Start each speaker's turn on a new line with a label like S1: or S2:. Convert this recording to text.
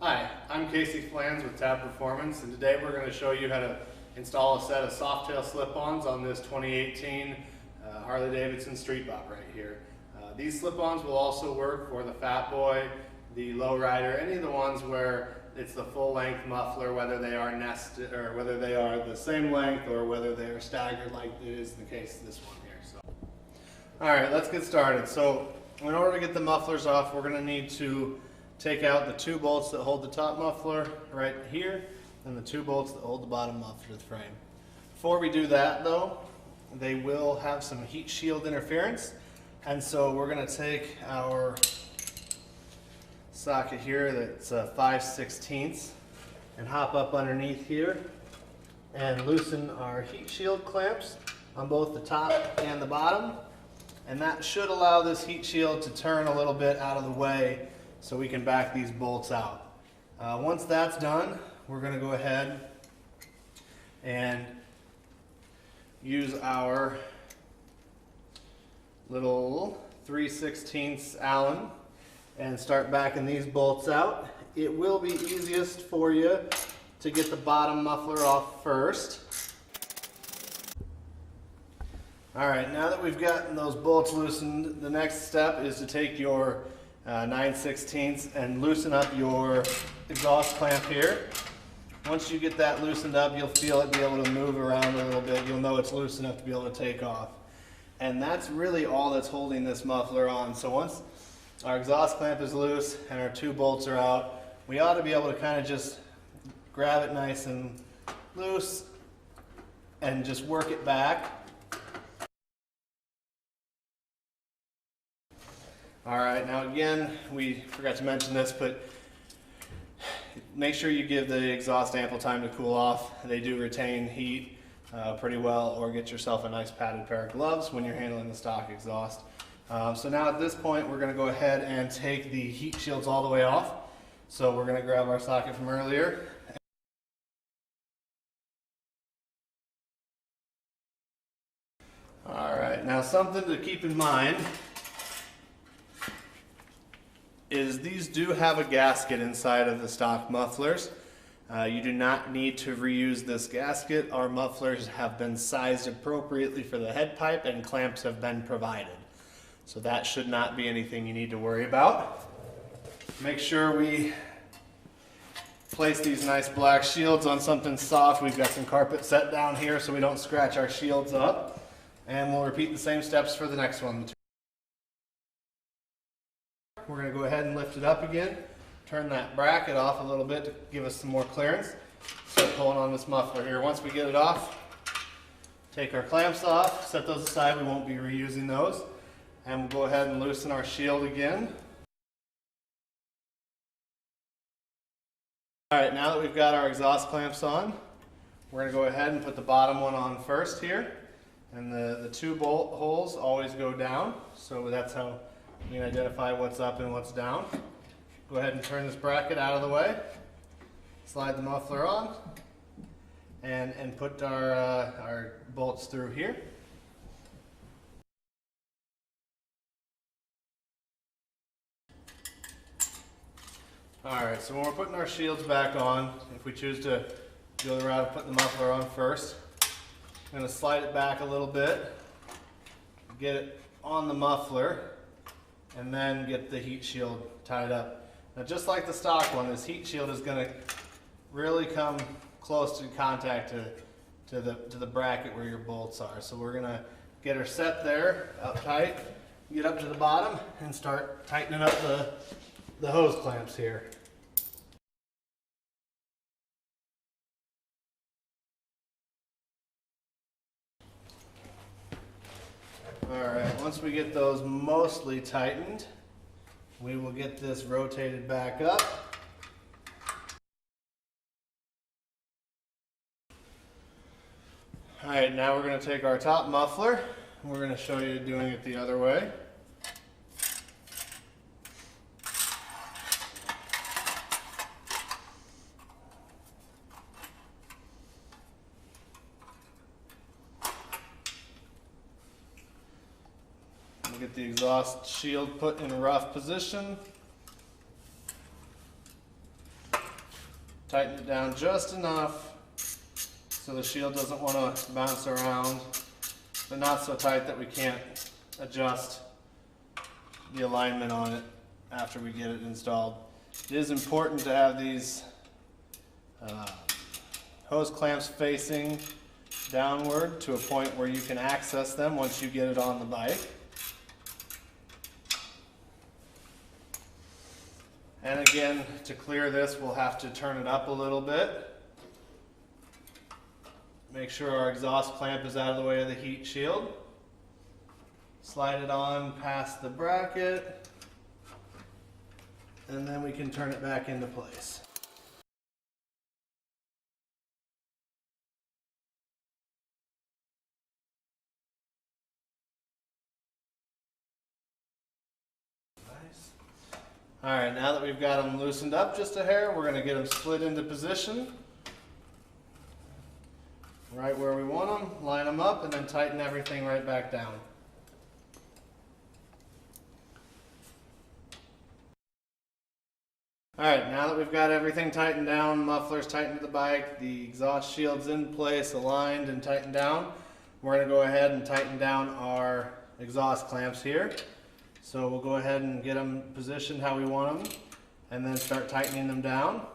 S1: Hi, I'm Casey Flans with Tab Performance, and today we're going to show you how to install a set of soft-tail slip-ons on this 2018 Harley-Davidson Street Bob right here. These slip-ons will also work for the Fat Boy, the Lowrider, any of the ones where it's the full-length muffler, whether they are nested or whether they are the same length or whether they are staggered like it is in the case of this one here. So, all right, let's get started. So, in order to get the mufflers off, we're going to need to take out the two bolts that hold the top muffler right here and the two bolts that hold the bottom muffler to the frame. Before we do that though, they will have some heat shield interference, and so we're going to take our socket here that's 5/16 and hop up underneath here and loosen our heat shield clamps on both the top and the bottom, and that should allow this heat shield to turn a little bit out of the way so we can back these bolts out. Once that's done, we're going to go ahead and use our little 3/16 Allen and start backing these bolts out. It will be easiest for you to get the bottom muffler off first. Alright, now that we've gotten those bolts loosened, the next step is to take your 9/16 and loosen up your exhaust clamp here. Once you get that loosened up, you'll feel it be able to move around a little bit. You'll know it's loose enough to be able to take off. And that's really all that's holding this muffler on. So once our exhaust clamp is loose and our two bolts are out, we ought to be able to kind of just grab it nice and loose and just work it back. Alright, now again, we forgot to mention this, but make sure you give the exhaust ample time to cool off. They do retain heat pretty well, or get yourself a nice padded pair of gloves when you're handling the stock exhaust. So now at this point, we're going to go ahead and take the heat shields all the way off. So we're going to grab our socket from earlier. Alright, now something to keep in mind is these do have a gasket inside of the stock mufflers. You do not need to reuse this gasket. Our mufflers have been sized appropriately for the head pipe and clamps have been provided. So that should not be anything you need to worry about. Make sure we place these nice black shields on something soft. We've got some carpet set down here so we don't scratch our shields up. And we'll repeat the same steps for the next one. We're going to go ahead and lift it up again, turn that bracket off a little bit to give us some more clearance. Start pulling on this muffler here. Once we get it off, take our clamps off, set those aside, we won't be reusing those. And we'll go ahead and loosen our shield again. Alright, now that we've got our exhaust clamps on, we're going to go ahead and put the bottom one on first here. And the two bolt holes always go down, so that's how you can identify what's up and what's down. Go ahead and turn this bracket out of the way, slide the muffler on, and put our bolts through here. Alright, so when we're putting our shields back on, if we choose to go the route of putting the muffler on first, I'm going to slide it back a little bit, get it on the muffler, and then get the heat shield tied up. Now just like the stock one, this heat shield is going to really come close to contact to the bracket where your bolts are. So we're going to get her set there, up tight, get up to the bottom, and start tightening up the hose clamps here. Alright, once we get those mostly tightened, we will get this rotated back up. Alright, now we're going to take our top muffler, and we're going to show you doing it the other way. Get the exhaust shield put in a rough position. Tighten it down just enough so the shield doesn't want to bounce around, but not so tight that we can't adjust the alignment on it after we get it installed. It is important to have these hose clamps facing downward to a point where you can access them once you get it on the bike. And again, to clear this, we'll have to turn it up a little bit. Make sure our exhaust clamp is out of the way of the heat shield. Slide it on past the bracket, and then we can turn it back into place. Nice. All right, now that we've got them loosened up just a hair, we're going to get them slid into position. Right where we want them, line them up, and then tighten everything right back down. Alright, now that we've got everything tightened down, mufflers tightened to the bike, the exhaust shield's in place, aligned and tightened down, we're going to go ahead and tighten down our exhaust clamps here. So we'll go ahead and get them positioned how we want them, and then start tightening them down.